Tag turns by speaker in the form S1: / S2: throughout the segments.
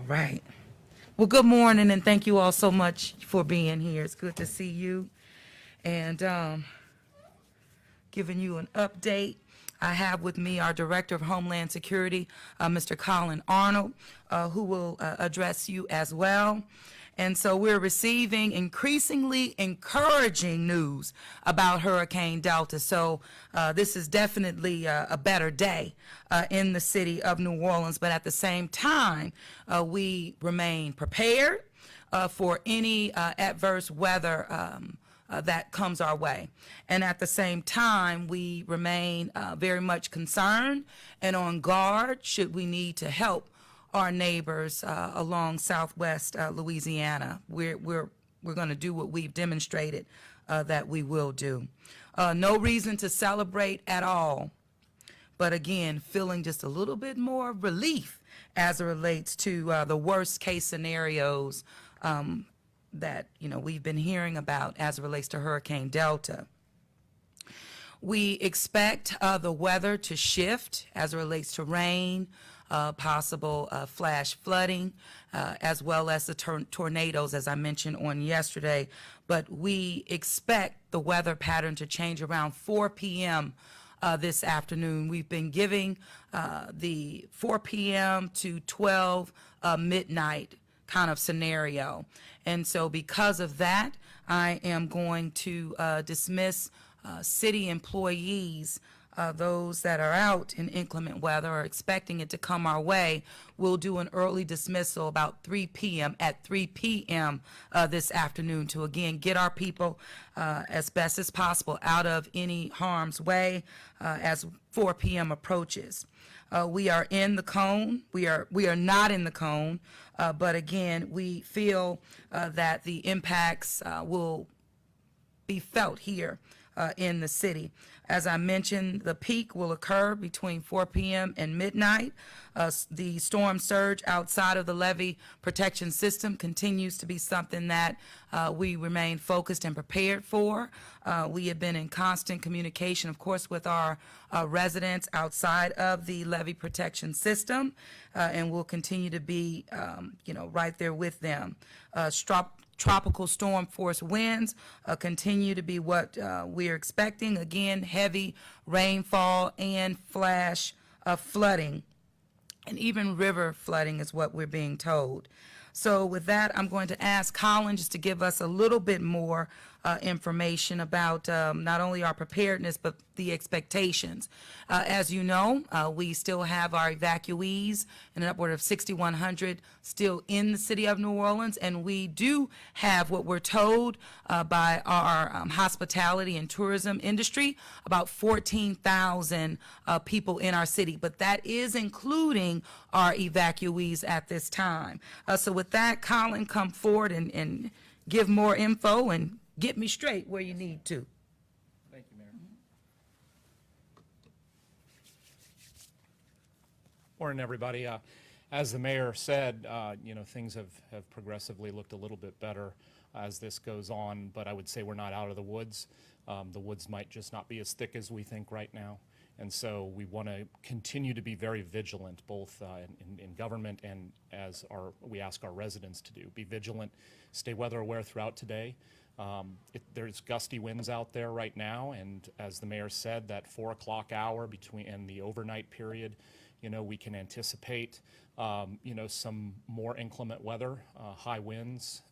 S1: Right. Well, good morning, and thank you all so much for being here. It's good to see you and giving you an update. I have with me our Director of Homeland Security, Mr. Colin Arnold, who will address you as well. And so we're receiving increasingly encouraging news about Hurricane Delta. So this is definitely a better day in the city of New Orleans. But at the same time, we remain prepared for any adverse weather that comes our way. And at the same time, we remain very much concerned and on guard should we need to help our neighbors along southwest Louisiana. We're going to do what we've demonstrated that we will do. No reason to celebrate at all, but again, feeling just a little bit more relief as it relates to the worst case scenarios that we've been hearing about as it relates to Hurricane Delta. We expect the weather to shift as it relates to rain, possible flash flooding, as well as the tornadoes, as I mentioned on yesterday. But we expect the weather pattern to change around 4 p.m. This afternoon. We've been giving the 4 p.m. to 12 midnight kind of scenario. And so because of that, I am going to dismiss city employees, those that are out in inclement weather or expecting it to come our way. We'll do an early dismissal about 3 p.m. at 3 p.m. This afternoon to again get our people as best as possible out of any harm's way as 4 p.m. approaches. We are in the cone. We are not in the cone, but again, we feel that the impacts will be felt here in the city. As I mentioned, the peak will occur between 4 p.m. and midnight. The storm surge outside of the levee protection system continues to be something that we remain focused and prepared for. We have been in constant communication, of course, with our residents outside of the levee protection system, and we'll continue to be, right there with them. Tropical storm force winds continue to be what we're expecting. Again, heavy rainfall and flash flooding, and even river flooding is what we're being told. So with that, I'm going to ask Colin just to give us a little bit more information about not only our preparedness, but the expectations. As you know, we still have our evacuees, an upward of 6,100 still in the city of New Orleans, and we do have what we're told by our hospitality and tourism industry, about 14,000 people in our city, but that is including our evacuees at this time. So with that, Colin, come forward and give more info and get me straight where you need to.
S2: Thank you, Mayor. Morning, everybody. As the mayor said, things have progressively looked a little bit better as this goes on, but I would say we're not out of the woods. The woods might just not be as thick as we think right now. And so we want to continue to be very vigilant, both in government and as we ask our residents to do. Be vigilant, stay weather aware throughout today. There's gusty winds out there right now, and as the mayor said, that 4 o'clock hour and the overnight period, we can anticipate, some more inclement weather, high winds,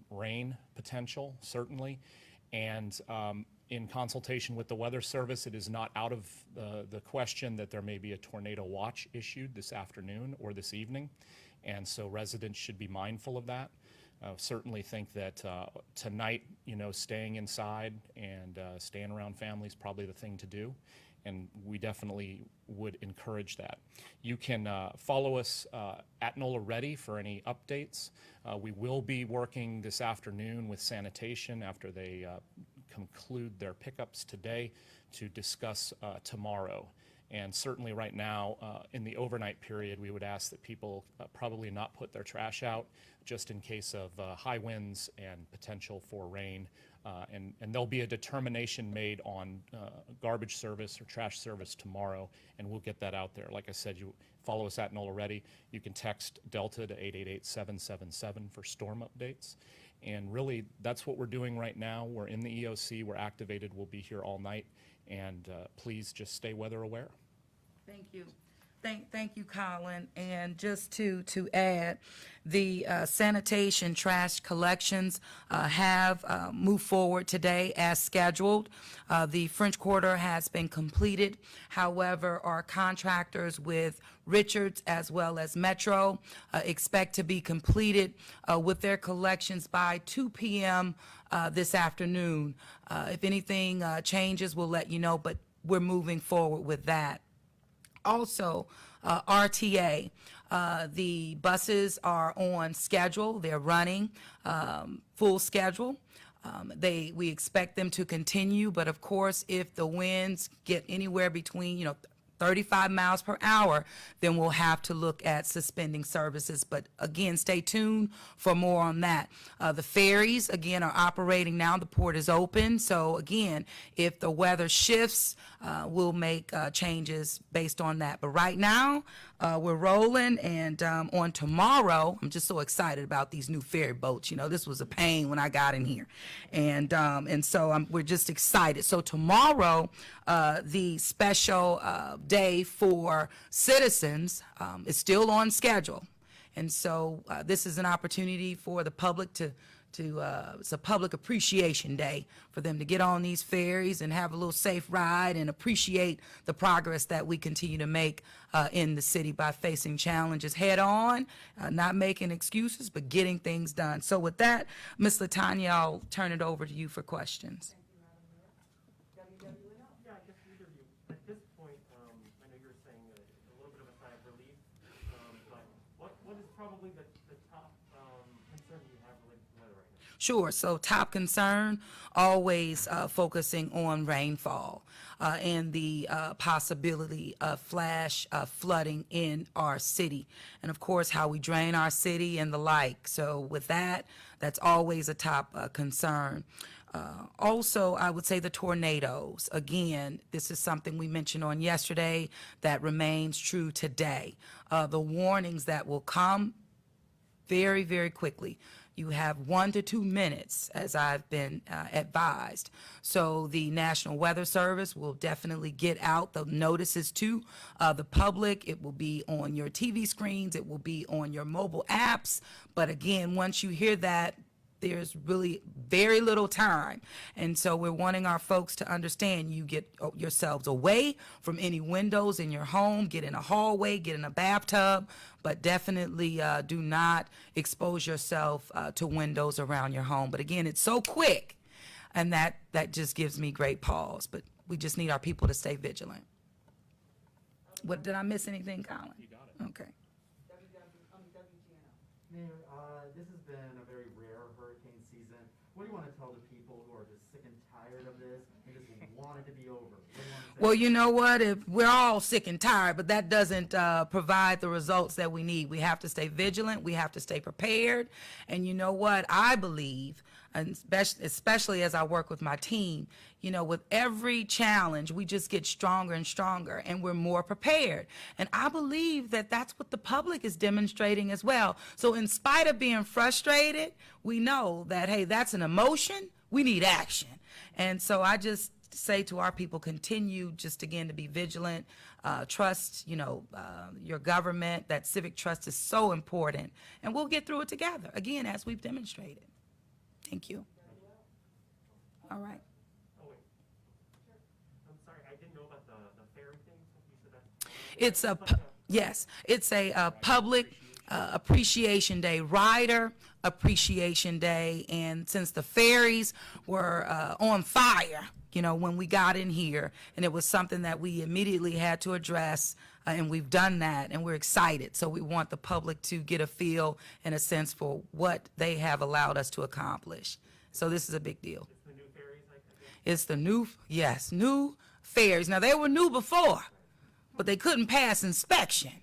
S2: rain potential, certainly. And in consultation with the Weather Service, it is not out of the question that there may be a tornado watch issued this afternoon or this evening. And so residents should be mindful of that. Certainly think that tonight, staying inside and staying around family is probably the thing to do, and we definitely would encourage that. You can follow us at NOLA Ready for any updates. We will be working this afternoon with Sanitation after they conclude their pickups today to discuss tomorrow. And certainly right now, in the overnight period, we would ask that people probably not put their trash out just in case of high winds and potential for rain And there'll be a determination made on garbage service or trash service tomorrow, and we'll get that out there. Like I said, you follow us at NOLA Ready. You can text Delta to 888-777 for storm updates. And really, that's what we're doing right now. We're in the EOC. We're activated. We'll be here all night. And please just stay weather aware.
S1: Thank you. Thank you, Colin. And just to add, the sanitation trash collections have moved forward today as scheduled. The French Quarter has been completed. However, our contractors with Richards as well as Metro expect to be completed with their collections by 2 p.m. This afternoon. If anything changes, we'll let you know, but we're moving forward with that. Also, RTA, the buses are on schedule. They're running full schedule. We expect them to continue, but of course, if the winds get anywhere between, 35 miles per hour, then we'll have to look at suspending services. But again, stay tuned for more on that. The ferries, again, are operating now. The port is open. So again, if the weather shifts, we'll make changes based on that. But right now, we're rolling, and on tomorrow, I'm just so excited about these new ferry boats. This was a pain when I got in here, and so we're just excited. So tomorrow, the special day for citizens is still on schedule, and so this is an opportunity for the public to it's a public appreciation day for them to get on these ferries and have a little safe ride and appreciate the progress that we continue to make in the city by facing challenges head on, not making excuses, but getting things done. So with that, Ms. LaToya, I'll turn it over to you for questions.
S3: Yeah, I guess either of you. At this point, I know you're saying a little bit of a sigh of relief, but what is probably the top concern you have related to weather right now?
S1: Sure. So top concern, always focusing on rainfall and the possibility of flash flooding in our city. And of course, how we drain our city and the like. So with that, that's always a top concern. Also, I would say the tornadoes. Again, this is something we mentioned on yesterday that remains true today. The warnings that will come very, very quickly. You have 1 to 2 minutes, as I've been advised. So the National Weather Service will definitely get out the notices to the public. It will be on your TV screens. It will be on your mobile apps. But again, once you hear that, there's really very little time. And so we're wanting our folks to understand you get yourselves away from any windows in your home, get in a hallway, get in a bathtub, but definitely do not expose yourself to windows around your home. But again, it's so quick, and that just gives me great pause. But we just need our people to stay vigilant. What, did I miss anything, Colin?
S2: You got it.
S1: Okay.
S4: Mayor, this has been a very rare hurricane season. What do you want to tell the people who are just sick and tired of this and just want it to be over? What do you want to say?
S1: Well, you know what? If we're all sick and tired, but that doesn't provide the results that we need. We have to stay vigilant. We have to stay prepared. And you know what? I believe, and especially as I work with my team, with every challenge, we just get stronger and stronger, and we're more prepared. And I believe that that's what the public is demonstrating as well. So in spite of being frustrated, we know that, hey, that's an emotion. We need action. And so I just say to our people, continue just again to be vigilant, trust, your government. That civic trust is so important, and we'll get through it together, again, as we've demonstrated. Thank you. All right.
S3: Oh, wait. I'm sorry, I didn't know about the ferry thing. You said that.
S1: It's it's a public appreciation day, rider appreciation day, and since the ferries were on fire, when we got in here, and it was something that we immediately had to address, and we've done that, and we're excited. So we want the public to get a feel and a sense for what they have allowed us to accomplish. So this is a big deal.
S3: It's the new ferries, I guess.
S1: It's the new ferries. Now, they were new before, but they couldn't pass inspection.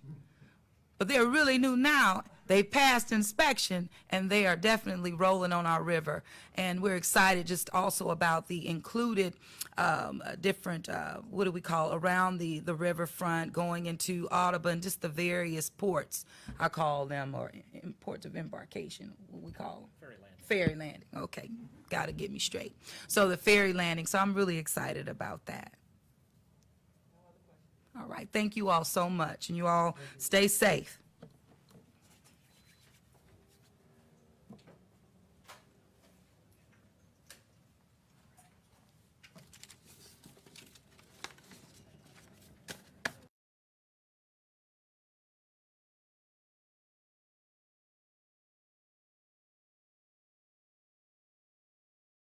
S1: But they're really new now. they passed inspection, and they are definitely rolling on our river. And we're excited just also about the included different, what do we call, around the riverfront, going into Audubon, just the various ports, I call them, or ports of embarkation, what we call them.
S2: Ferry landing.
S1: Ferry landing, okay, gotta get me straight. So the ferry landing, so I'm really excited about that. All right, thank you all so much, and you all stay safe.